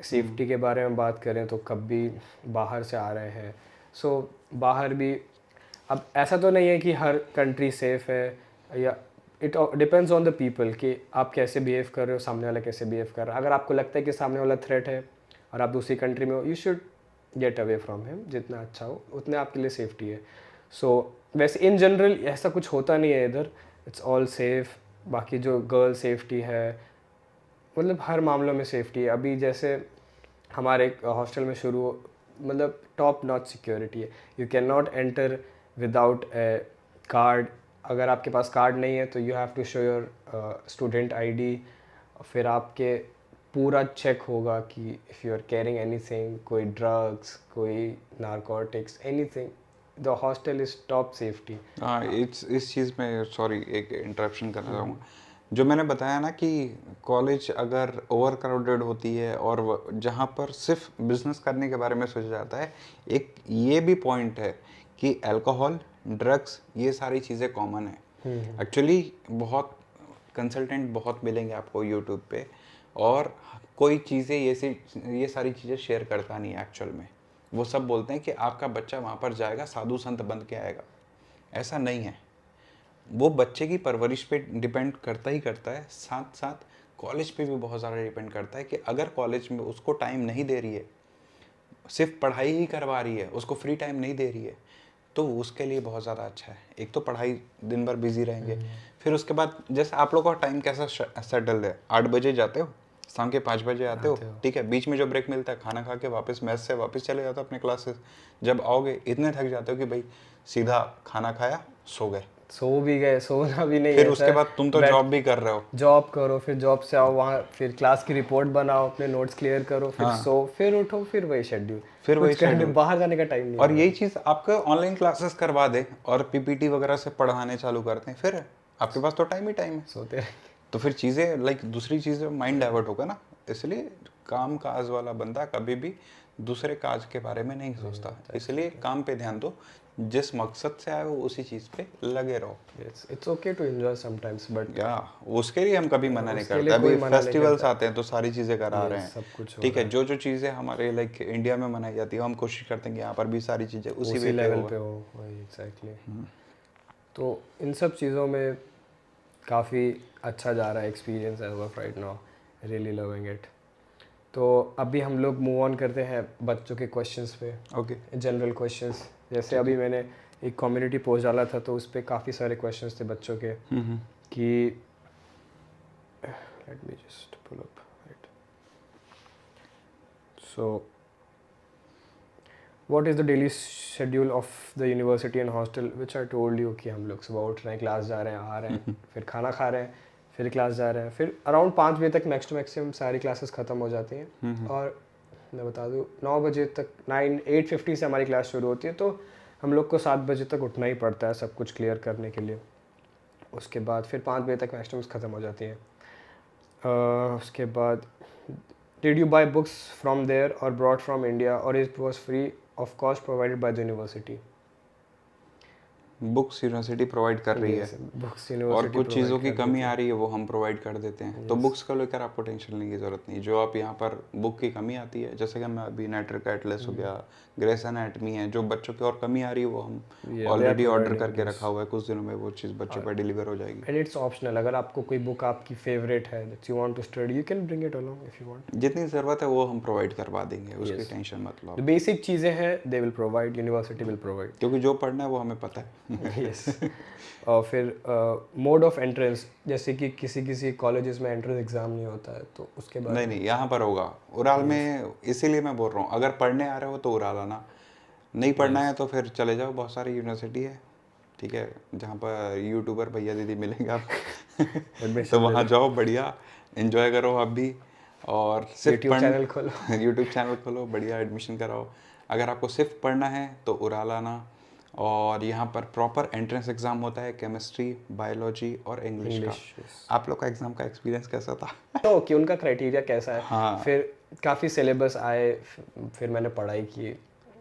सेफ्टी के बारे में बात करें तो कभी बाहर से आ रहे हैं, सो बाहर भी अब ऐसा तो नहीं है कि हर कंट्री सेफ़ है, या it depends on the people कि आप कैसे बिहेव कर रहे हो, सामने वाला कैसे बिहेव कर रहा है। अगर आपको लगता है कि सामने वाला थ्रेट है और आप दूसरी कंट्री में हो, you should get away from him, जितना अच्छा हो उतने आपके लिए सेफ्टी है। सो वैसे इन जनरल ऐसा कुछ होता नहीं है इधर, इट्स ऑल सेफ। बाकी जो गर्ल सेफ्टी है, मतलब हर मामलों में सेफ्टी है। अभी जैसे हमारे हॉस्टल में शुरू, मतलब टॉप नॉच सिक्योरिटी है, you can not enter without a card. अगर आपके पास कार्ड नहीं है तो you have to show your student ID, फिर आपके पूरा चेक होगा कि if you are carrying anything, कोई ड्रग्स, कोई narcotics, anything, the hostel is top safety. हाँ, इस चीज़ में सॉरी एक इंटरप्शन करना चाहूँगा। जो मैंने बताया ना कि कॉलेज अगर ओवर क्राउडेड होती है और जहाँ पर सिर्फ बिजनेस करने के बारे में सोचा जाता है, एक ये भी पॉइंट है कि अल्कोहल, ड्रग्स, ये सारी चीज़ें कॉमन है। एक्चुअली बहुत कंसल्टेंट बहुत मिलेंगे आपको यूट्यूब पे, और कोई चीज़ें ये सारी चीज़ें शेयर करता नहीं है एक्चुअल में। वो सब बोलते हैं कि आपका बच्चा वहाँ पर जाएगा साधु संत बन के आएगा, ऐसा नहीं है। वो बच्चे की परवरिश पे डिपेंड करता ही करता है, साथ साथ कॉलेज पे भी बहुत ज़्यादा डिपेंड करता है कि अगर कॉलेज में उसको टाइम नहीं दे रही है, सिर्फ पढ़ाई ही करवा रही है, उसको फ्री टाइम नहीं दे रही है, तो उसके लिए बहुत ज़्यादा अच्छा है। एक तो पढ़ाई दिन भर बिजी रहेंगे, फिर उसके बाद जैसे आप लोगों का टाइम कैसा सेटल है, 8 बजे जाते हो, शाम के 5 बजे आते हो, ठीक है, बीच में जो ब्रेक मिलता है खाना खा के वापस मैस से वापस चले जाते हो अपने क्लासेस। जब आओगे इतने थक जाते हो कि भाई सीधा खाना खाया, सो गए। सो भी गए, सोना भी नहीं फिर है उसके सर। बाद तुम तो जॉब भी कर रहे हो। जॉब करो, फिर जॉब से आओ, वहाँ फिर क्लास की रिपोर्ट बनाओ, अपने नोट्स क्लियर करो, फिर सो, फिर उठो, फिर वही शेड्यूल, फिर वही कुछ करने शेड्यूल। बाहर जाने का टाइम नहीं और है। यही चीज़ आपको ऑनलाइन क्लासेस करवा दे और पीपीटी वगैरह से पढ़ाने चालू करते हैं, फिर आपके पास तो टाइम ही टाइम है। सोते रहेंगे। तो फिर चीज़ें लाइक दूसरी चीज़ें माइंड डाइवर्ट होगा ना। इसलिए काम काज वाला बंदा कभी भी दूसरे काज के बारे में नहीं सोचता। इसलिए काम पे ध्यान दो, जिस मकसद से आए हो उसी चीज़ पे लगे रहो। It's okay to enjoy sometimes, but या उसके लिए हम कभी मना नहीं उसके करते। लिए कोई अभी मना नहीं फेस्टिवल्स करता। आते हैं तो सारी चीज़ें करा रहे हैं, सब कुछ हो ठीक है। रहा जो जो चीज़ें हमारे लाइक इंडिया में मनाई जाती है, हम कोशिश करते हैं कि यहाँ पर भी सारी चीज़ें उसी उसी वे पे लेवल हो। पे हो, वही एग्जैक्टली। तो इन सब चीज़ों में काफ़ी अच्छा जा रहा है experience as of right now, really loving it. तो अभी हम लोग मूव ऑन करते हैं बच्चों के क्वेश्चंस पे, ओके। General questions. जैसे अभी मैंने एक कम्युनिटी पोस्ट डाला था तो उस पर काफ़ी सारे क्वेश्चंस थे बच्चों के कि let me just pull up right. So what is the daily schedule of the university and hostel, which I told you कि हम लोग सुबह उठ रहे हैं, क्लास जा रहे हैं, आ रहे हैं, फिर खाना खा रहे हैं, फिर क्लास जा रहे हैं, फिर अराउंड 5 बजे तक मैक्स टू मैक्सिमम सारी क्लासेस ख़त्म हो जाती हैं। और मैं बता दूँ 9 बजे तक 8:50 से हमारी क्लास शुरू होती है, तो हम लोग को 7 बजे तक उठना ही पड़ता है सब कुछ क्लियर करने के लिए। उसके बाद फिर 5 बजे तक मैक्सिमम ख़त्म हो जाती हैं। उसके बाद did you buy books from there or brought from India, or it was free of cost provided by the university? Books university provide कर रही है, बुक्स और यूनिवर्सिटी कुछ चीज़ों की कमी आ रही है वो हम प्रोवाइड कर देते हैं। तो बुक्स को लेकर आपको टेंशन लेने की ज़रूरत नहीं। जो आप यहाँ पर बुक की कमी आती है, जैसे कि मैं अभी नेटवर्क एटलस हो गया, ग्रेस एनाटमी है, जो बच्चों की और कमी आ रही है वो हम ऑलरेडी ऑर्डर करके रखा हुआ है, कुछ दिनों में वो चीज़ बच्चों पर डिलीवर हो जाएगी। एंड इट्स ऑप्शनल, अगर आपको कोई बुक आपकी फेवरेट है that you want to study, you can bring it along if you want. जितनी ज़रूरत है वो हम प्रोवाइड करवा देंगे, उसकी टेंशन मत लो। द बेसिक चीज़ें हैं they will provide, university will provide, क्योंकि जो पढ़ना है वो हमें पता है। यस। और फिर मोड ऑफ एंट्रेंस, जैसे कि किसी कॉलेजेस में एंट्रेंस एग्जाम नहीं होता है, तो उसके बाद नहीं, यहाँ पर होगा उराल में, इसीलिए मैं बोल रहा हूँ अगर पढ़ने आ रहे हो तो उराल आना, नहीं पढ़ना है तो फिर चले जाओ, बहुत सारी यूनिवर्सिटी है, ठीक है, जहाँ पर यूट्यूबर भैया दीदी मिलेंगे आप तो वहाँ जाओ, बढ़िया एंजॉय करो आप भी, और सिर्फ चैनल खोलो, यूट्यूब चैनल खोलो, बढ़िया एडमिशन कराओ। अगर आपको सिर्फ पढ़ना है तो उराल आना, और यहाँ पर प्रॉपर एंट्रेंस एग्ज़ाम होता है, केमिस्ट्री, बायोलॉजी और इंग्लिश का। आप लोग का एग्ज़ाम का एक्सपीरियंस कैसा था? तो कि उनका क्राइटेरिया कैसा है? हाँ, फिर काफ़ी सिलेबस आए, फिर मैंने पढ़ाई की,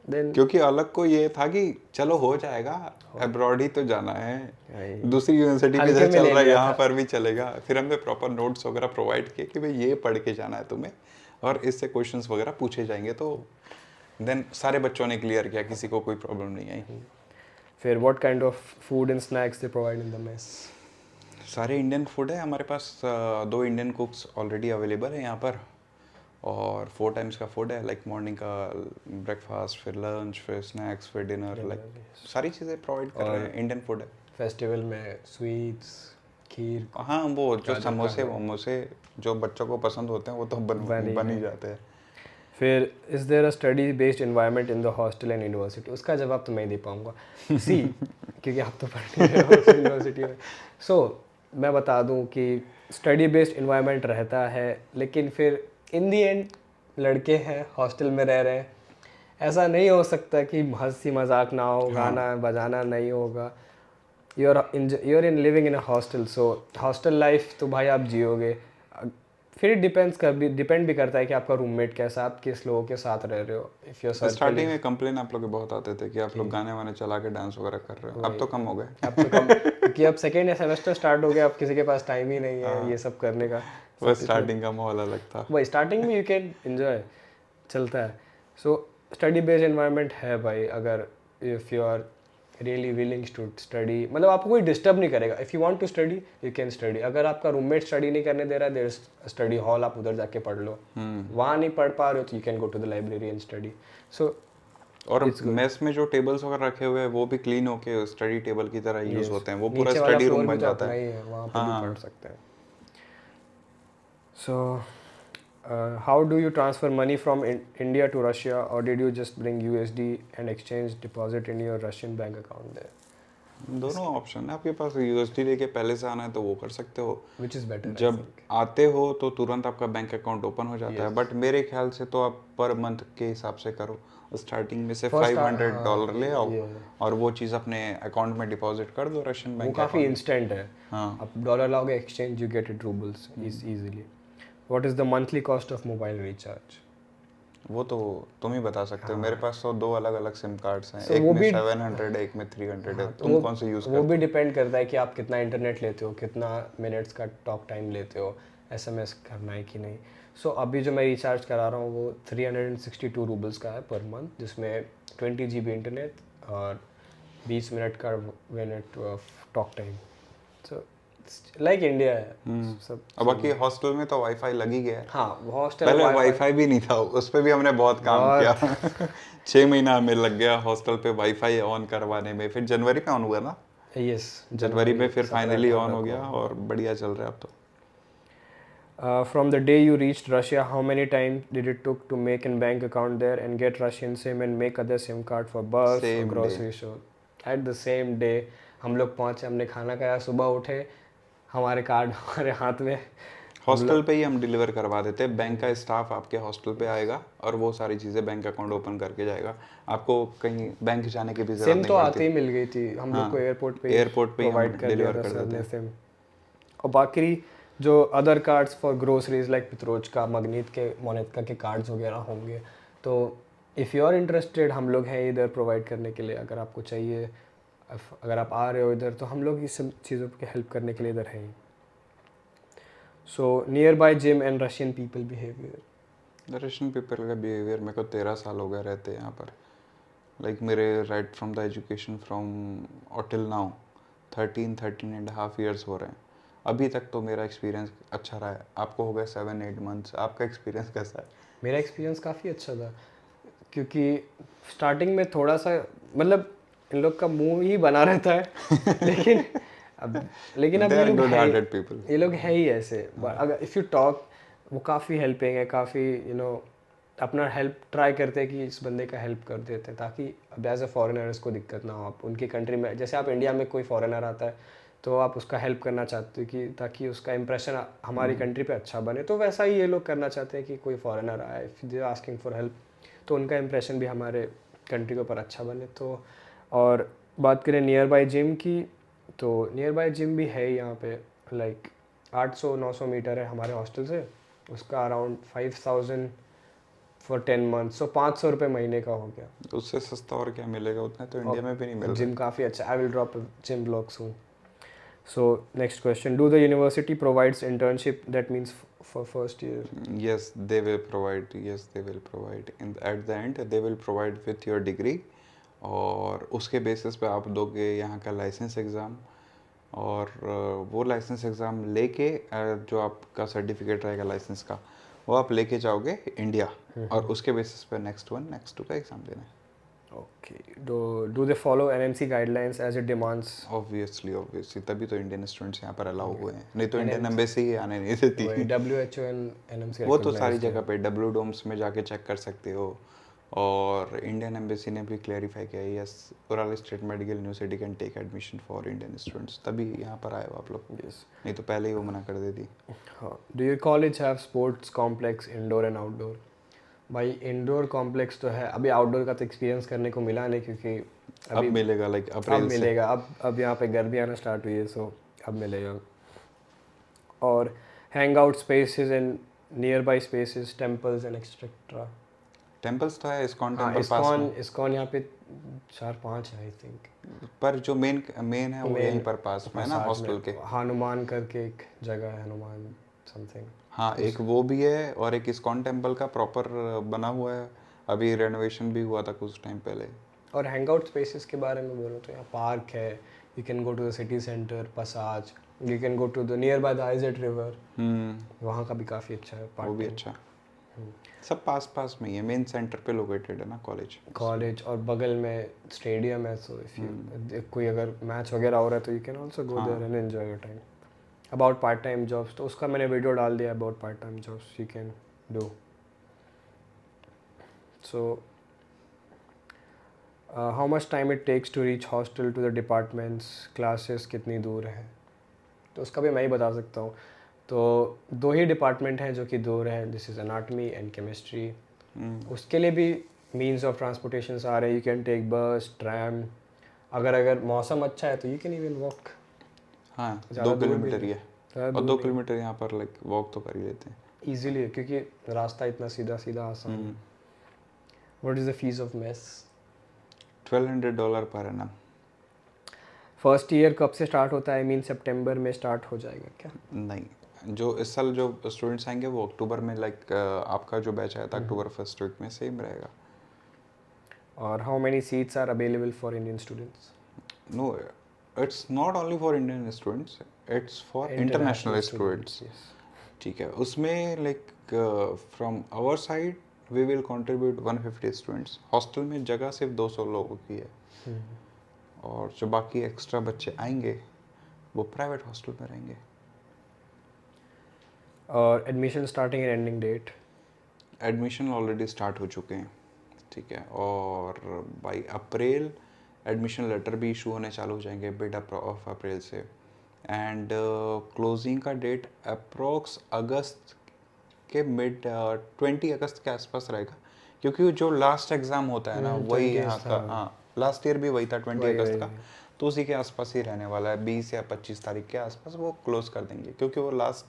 देन क्योंकि अलग को ये था कि चलो हो जाएगा, अब्रॉड ही तो जाना है, दूसरी यूनिवर्सिटी में जैसे चल रहा है यहाँ पर भी चलेगा। फिर हमने प्रॉपर नोट्स वगैरह प्रोवाइड किए कि भाई ये पढ़ के जाना है तुम्हें, और इससे क्वेश्चंस वगैरह पूछे जाएंगे, तो देन सारे बच्चों ने क्लियर किया, किसी को कोई प्रॉब्लम नहीं आई। फिर what kind of food and snacks they provide in the mess? सारे इंडियन फूड है हमारे पास, 2 इंडियन कुक्स ऑलरेडी अवेलेबल है यहाँ पर, और 4 टाइम्स का फूड है, लाइक मॉर्निंग का ब्रेकफास्ट, फिर लंच, फिर स्नैक्स, फिर डिनर, लाइक सारी चीज़ें प्रोवाइड कर रहे हैं, इंडियन फूड है। फेस्टिवल में स्वीट्स, खीर, हाँ, वो जो समोसे वमोसे जो बच्चों को पसंद होते हैं वो तो बन ही जाते हैं। फिर is there a study based environment in the hostel and university? उसका जवाब तो मैं ही दे पाऊँगा, सी क्योंकि आप तो पढ़ते हैं यूनिवर्सिटी में। सो मैं बता दूँ कि स्टडी बेस्ड एनवायरनमेंट रहता है, लेकिन फिर इन दी एंड लड़के हैं, हॉस्टल में रह रहे हैं, ऐसा नहीं हो सकता कि हंसी मजाक ना हो, गाना बजाना नहीं होगा। you're in living in a hostel, so hostel life तो भाई आप जियोगे। फिर डिपेंड भी करता है कि आपका रूममेट कैसा, आप किस लोगों के साथ रह रहे हो। इफ योर स्टार्टिंग में कंप्लेन आप लोग के बहुत आते थे कि आप लोग गाने वाने चला के डांस वगैरह कर रहे हो, अब तो कम हो गए। अब तो कम, क्योंकि अब सेकेंड सेमेस्टर स्टार्ट हो गया, अब किसी के पास टाइम ही नहीं है ये सब करने का। वो स्टार्टिंग का माहौल अलग था, वही स्टार्टिंग में यू कैन एंजॉय, चलता है। सो स्टडी बेस्ड एनवायरनमेंट है भाई, अगर if you are really willing to study, मतलब आपको कोई डिस्टर्ब नहीं करेगा। If you want to study you can study. अगर आपका रूममेट स्टडी नहीं करने दे रहा है, देयर इज स्टडी हॉल, आप उधर जाके पढ़ लो। वहाँ नहीं पढ़ पा रहे हो तो you can go to the library and study. So और मेस में जो टेबल्स वगैरह रखे हुए हैं वो भी क्लीन होके स्टडी टेबल की तरह यूज होते हैं, वो पूरा स्टडी रूम बन जाता है, वहाँ पे भी पढ़ सकते हैं। सो how do you transfer money from India to Russia, or did you just bring USD and exchange deposit in your Russian bank account there? दोनों ऑप्शन है आपके पास। USD लेके पहले से आना है तो वो कर सकते हो, which is better। जब आते हो तो तुरंत आपका बैंक अकाउंट ओपन हो जाता है, बट मेरे ख्याल से तो आप पर मंथ के हिसाब से करो, स्टार्टिंग में से $500 ले आओ और वो चीज़ अपने अकाउंट में डिपॉजिट कर दो रशियन बैंक। वो काफ़ी इंस्टेंट है। हाँ, आप डॉलर लाओगे, exchange, you get it roubles easily. What is the monthly cost of mobile recharge? वो तो तुम ही बता सकते हो। मेरे पास तो 2 अलग अलग सिम कार्ड्स हैं, एक में 700 है, एक में 300 है। तुम कौन से यूज़ करते हो? वो भी डिपेंड करता है कि आप कितना इंटरनेट लेते हो, कितना मिनट्स का टॉक टाइम लेते हो, SMS करना है कि नहीं। सो अभी जो मैं रिचार्ज करा रहा हूँ वो 362 रूबल्स का है पर मंथ, जिसमें 20 GB इंटरनेट और 20 मिनट का talk time. So like India है सब। अब बाकी हॉस्टल में तो वाईफाई लग ही गया है। हाँ, हॉस्टल पहले वाईफाई भी नहीं था, उस पे भी हमने बहुत काम किया। 6 महीना हमें लग गया हॉस्टल पे वाईफाई ऑन करवाने में, फिर जनवरी पे ऑन हुआ ना। यस, जनवरी में फिर फाइनली ऑन हो गया और बढ़िया चल रहा है अब तो। From the day you reached Russia, how many times did it took to make a bank account there and get Russian SIM and make other SIM card for bus or Same grocery day. store? At the same day, हम लोग पहुँचे, हमने खाना खाया, सुबह उठे, हमारे card हमारे हाथ में, हम हॉस्टल लोग पे ही हम डिलीवर करवा देते हैं। बैंक का स्टाफ आपके हॉस्टल पे आएगा और वो सारी चीज़ें बैंक अकाउंट ओपन करके जाएगा। आपको कहीं बैंक जाने की भी ज़रूरत सिम नहीं तो पड़ती। आते ही मिल गई थी, हम लोग को हाँ, एयरपोर्ट पे एयरपोर्ट पे ही हम प्रोवाइड कर दिया डिलीवर था कर सर देते ने हैं। सिम। और बाकी जो other cards for groceries like Pyaterochka, Magnit के, मोनेटका के कार्ड्स वगैरह होंगे, तो इफ़ यू आर इंटरेस्टेड, हम लोग हैं इधर प्रोवाइड करने के लिए। अगर आपको चाहिए, अगर आप आ रहे हो इधर, तो हम लोग इस सब चीज़ों की हेल्प करने के लिए इधर हैं। So near by gym and Russian people behaviour. Russian people का बिहेवियर, मेरे को 13 साल हो गए रहते यहाँ पर। लाइक मेरे right from the education from और टिल नाउ 13.5 ईयर्स हो रहे हैं। अभी तक तो मेरा एक्सपीरियंस अच्छा रहा है। आपको हो गए 7-8 मंथ्स, आपका एक्सपीरियंस कैसा है? मेरा एक्सपीरियंस काफ़ी अच्छा था, क्योंकि स्टार्टिंग में थोड़ा सा, मतलब इन लोग का मुंह ही बना रहता है लेकिन अब दे ये आर लोग गुड है, हार्टेड पीपल। ये लोग है ही ऐसे। अगर इफ़ यू टॉक, वो काफ़ी हेल्पिंग है, काफ़ी अपना हेल्प ट्राई करते हैं कि इस बंदे का हेल्प कर देते हैं, ताकि अब एज अ फॉरेनर इसको दिक्कत ना हो। आप उनकी कंट्री में, जैसे आप इंडिया में कोई फॉरेनर आता है तो आप उसका हेल्प करना चाहते हो कि ताकि उसका इंप्रेशन हमारी कंट्री पे अच्छा बने, तो वैसा ही ये लोग करना चाहते हैं कि कोई फॉरेनर आए, if they asking for help, तो उनका इंप्रेशन भी हमारे कंट्री के ऊपर अच्छा बने। तो और बात करें नियर बाय जिम की, तो नियर बाय जिम भी है यहाँ पे, लाइक 800-900 मीटर है हमारे हॉस्टल से, उसका अराउंड 5000 फॉर 10 मंथ्स, सो 500 रुपये महीने का हो गया। उससे सस्ता और क्या मिलेगा? उतना तो इंडिया में भी नहीं मिल रहा जिम काफ़ी अच्छा, I will drop gym blog soon. So next question, do the university provides internship, that means for first year? है। Yes, they will provide. Yes, they will provide. At the end, they will provide with your degree. और उसके basis पे आप दोगे यहाँ का licence exam, और वो लाइसेंस एग्ज़ाम लेके जो आपका सर्टिफिकेट रहेगा लाइसेंस का, वो आप लेके जाओगे इंडिया, और उसके बेसिस पे नेक्स्ट टू का एग्ज़ाम देना है। Okay, do they follow NMC guidelines as it demands? Obviously तभी तो इंडियन स्टूडेंट्स यहाँ पर अलाउ हुए हैं, नहीं तो इंडियन NMC एम्बेसी ही आने नहीं देती। WHO एंड एनएमसी वो तो सारी रिकॉग्नाइज्ड है। जगह पे डब्ल्यू डोम्स में जाके चेक कर सकते हो, और इंडियन एम्बेसी ने भी क्लैरिफाई किया है, yes, Ural state medical university can take admission for Indian students, तभी यहाँ पर आए हो आप लोग, यस। नहीं तो पहले ही वो मना कर देती। हाँ, do your college have sports complex indoor and outdoor? भाई इंडोर कॉम्प्लेक्स तो है, अभी आउटडोर का तो एक्सपीरियंस करने को मिला नहीं, क्योंकि अब अभी मिलेगा, लाइक अब अप्रैल से। मिलेगा, अब यहाँ पे गर्मी आना स्टार्ट हुई है, सो अब मिलेगा। और hang out spaces and near by spaces, temples and etcetera? Temples तो है, इस्कॉन हाँ, टेम्पल पास में, इस्कॉन यहाँ पे 4-5 है आई थिंक। पर जो मेन है वो यहीं पर पास में है ना, हॉस्टल के। हनुमान करके एक जगह है, हनुमान समथिंग। हाँ, एक वो भी है, और एक इस्कॉन टेम्पल का प्रॉपर बना हुआ है, अभी रेनोवेशन भी हुआ था कुछ टाइम पहले। और हैंग आउट स्पेसेस के बारे में बोलो तो यहाँ पार्क है, you can go to the city centre Passazh, you can go to the nearby the Iset river, वहाँ का भी काफ़ी अच्छा है। वो भी अच्छा, सब पास में ही है, मेन सेंटर पे लोकेटेड है ना कॉलेज। कॉलेज और बगल में स्टेडियम है, सो इफ़ यू कोई अगर मैच वगैरह हो रहा है तो you can also go there and enjoy your time. About part time jobs, तो उसका मैंने वीडियो डाल दिया, about part time jobs you can do. So how much time it takes to reach hostel to the departments, classes कितनी दूर है? तो उसका भी मैं ही बता सकता हूँ। तो 2 ही डिपार्टमेंट हैं जो कि दूर हैं, this is anatomy and chemistry. उसके लिए भी मीन्स ऑफ ट्रांसपोर्टेशन आ रहे हैं, यू कैन टेक बस, ट्रैम, अगर मौसम अच्छा है तो यू कैन इवन वॉक। हाँ, ज़्यादा 2 दूर भी किलोमीटर ही नहीं, है, ज़्यादा और दूर 2 नहीं, किलोमीटर यहाँ पर लाइक वॉक तो कर ही लेते हैं ईजिली है, क्योंकि रास्ता इतना सीधा सीधा आसान है। What is the fees of mess? $1200 per annum. First year कब से स्टार्ट होता है? सितंबर में स्टार्ट हो जाएगा क्या? नहीं, जो इस साल जो स्टूडेंट्स आएंगे वो अक्टूबर में, लाइक आपका जो बैच आया था अक्टूबर फर्स्ट वीक में, सेम रहेगा। और how many seats are available for Indian students? No, it's not only for Indian students, it's for international students. ठीक है, उसमें like from our side we will contribute 150 students. हॉस्टल में जगह सिर्फ 200 लोगों की है, और जो बाकी एक्स्ट्रा बच्चे आएंगे वो प्राइवेट हॉस्टल में रहेंगे। और admission starting and ending date? Admission already start हो चुके हैं, ठीक है, और बाई अप्रैल एडमिशन लेटर भी इशू होने चालू हो जाएंगे मिड ऑफ अप्रैल से, एंड क्लोजिंग का डेट अप्रोक्स अगस्त के मिड 20 अगस्त के आसपास रहेगा, क्योंकि जो लास्ट एग्ज़ाम होता है ना वही 20 यहाँ का, था। हाँ लास्ट ईयर भी वही था 20 वही, अगस्त वही, का, तो उसी के आसपास ही रहने वाला है, 20 या 25 तारीख के आसपास वो क्लोज कर देंगे, क्योंकि वो लास्ट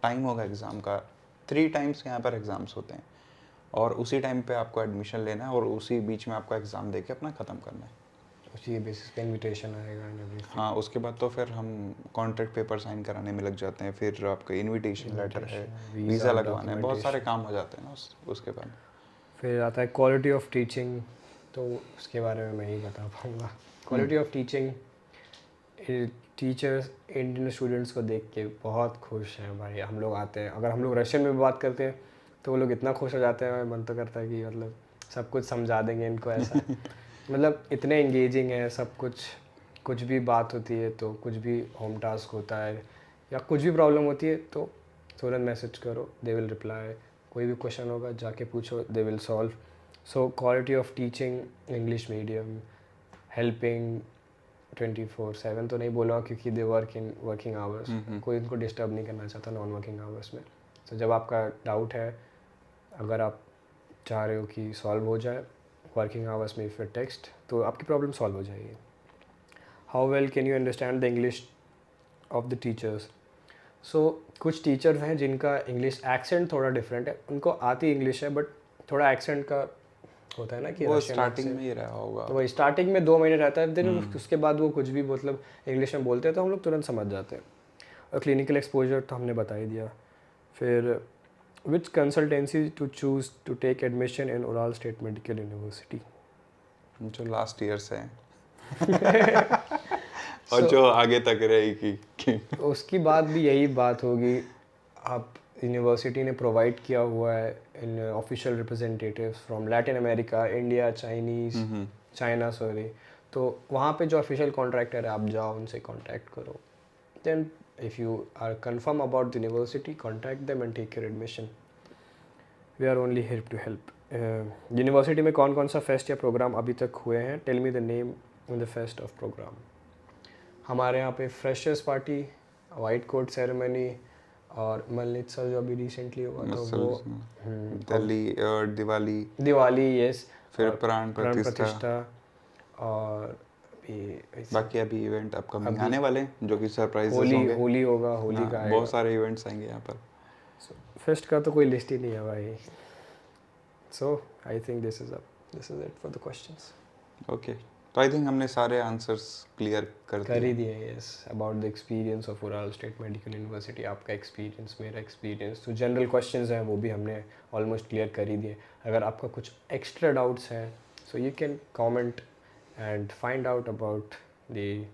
टाइम होगा एग्ज़ाम का। 3 टाइम्स यहाँ पर एग्ज़ाम्स होते हैं और उसी टाइम पे आपको एडमिशन लेना है और उसी बीच में आपको एग्ज़ाम दे के अपना ख़त्म करना है। उसी बेसिस पे इनविटेशन आएगा एंड एवरीथिंग। हाँ, उसके बाद तो फिर हम कॉन्ट्रैक्ट पेपर साइन कराने में लग जाते हैं, फिर आपका इनविटेशन लेटर है, Invitation, वीज़ा visa, लगवाना है, बहुत सारे काम हो जाते हैं ना उसके बाद। फिर आता है क्वालिटी ऑफ टीचिंग, तो उसके बारे में मैं ही बता पाऊँगा। Quality of teaching, teachers Indian students को देख के बहुत खुश हैं भाई। हम लोग आते हैं, अगर हम लोग रशियन में भी बात करते हैं तो वो लोग इतना खुश हो जाते हैं, मन तो करता है कि मतलब सब कुछ समझा देंगे इनको ऐसा। मतलब इतने इंगेजिंग है सब कुछ, कुछ भी बात होती है तो कुछ भी होम टास्क होता है या कुछ भी प्रॉब्लम होती है तो तुरंत मैसेज करो, दे विल रिप्लाई। कोई भी क्वेश्चन होगा जाके पूछो, they will solve. So quality of teaching English medium, helping 24/7 तो नहीं बोला क्योंकि they work in working hours, कोई उनको डिस्टर्ब नहीं करना चाहता नॉन वर्किंग आवर्स में। तो जब आपका डाउट है, अगर आप चाह रहे हो कि सॉल्व हो जाए वर्किंग आवर्स में, फिर टेक्स्ट तो आपकी प्रॉब्लम सॉल्व हो जाएगी। How well can you understand the English of the teachers? So कुछ टीचर्स हैं जिनका इंग्लिश एक्सेंट थोड़ा डिफरेंट है, उनको आती इंग्लिश है बट थोड़ा एक्सेंट का होता है ना कि वो रशियन स्टार्टिंग accent। में ही रहा होगा। तो वही स्टार्टिंग में 2 महीने रहता है, फिर उसके बाद वो कुछ भी मतलब इंग्लिश में बोलते हैं तो हम लोग तुरंत समझ जाते हैं। और क्लिनिकल एक्सपोजर तो हमने बता ही दिया। फिर which consultancy to choose to take admission in Ural state medical University? जो लास्ट ईयर से है और जो आगे तक रहेगी। उसकी बात भी यही बात होगी, आप यूनिवर्सिटी ने प्रोवाइड किया हुआ है इन official representatives from Latin America, India, China sorry, तो वहाँ पे जो ऑफिशियल कॉन्ट्रैक्टर है आप जाओ उनसे कांटेक्ट करो। Then if you are confirm about the university, contact them and take your admission. We are only help to help. University में कौन कौन सा फेस्ट या प्रोग्राम अभी तक हुए हैं? Tell me the name in the fest of program. हमारे यहाँ पे freshers party, white coat ceremony और मल्लित्सव जो अभी रिसेंटली हुआ था वो, दिवाली यस, फिर प्राण प्रतिष्ठा, और बाकी अभी इवेंट अपकमिंग आने वाले हैं जो कि सरप्राइजेस होली होंगे। होली होगा, होली हाँ, का आएगा। बहुत सारे इवेंट्स आएंगे यहाँ पर। फेस्ट का तो कोई लिस्ट ही नहीं है भाई। So I think this is it for the questions. Okay, तो आई थिंक हमने सारे आंसर्स क्लियर कर ही दिए। Yes, about the experience of Ural state medical university, आपका एक्सपीरियंस, मेरा एक्सपीरियंस, तो जनरल क्वेश्चंस हैं वो भी हमने ऑलमोस्ट क्लियर कर ही दिए। अगर आपका कुछ एक्स्ट्रा डाउट्स हैं so you can comment and find out about the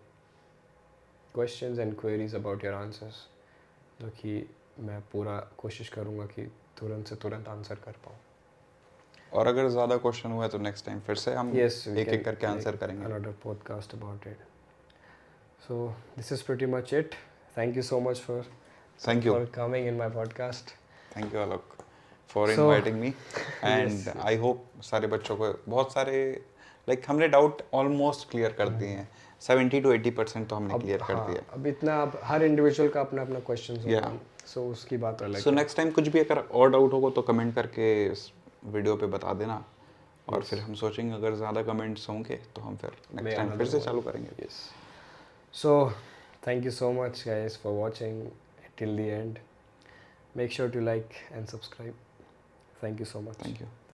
questions and queries about your answers, जो कि मैं पूरा कोशिश करूँगा कि तुरंत से तुरंत आंसर कर पाऊँ। और अगर ज़्यादा क्वेश्चन हुआ तो नेक्स्ट टाइम फिर से हम एक एक करके आंसर करेंगे। Another podcast about it. So this is pretty much it. Thank you so much for coming in my podcast. Thank you Alok for inviting me and I hope सारे बच्चों को बहुत सारे हमने डाउट ऑलमोस्ट क्लियर कर दिए हैं। 70 to 80% तो हमने क्लियर कर दिया। अब इतना अब हर इंडिविजुअल का अपना अपना क्वेश्चन होगा, सो उसकी बात अलग है। सो नेक्स्ट टाइम कुछ भी अगर और डाउट होगा तो कमेंट करके वीडियो पे बता देना, और फिर हम सोचेंगे अगर ज़्यादा कमेंट्स होंगे तो हम फिर नेक्स्ट टाइम फिर से चालू करेंगे। Yes, so thank you so much guys for watching till the end. Make sure to like and subscribe. Thank you so much. Thank you.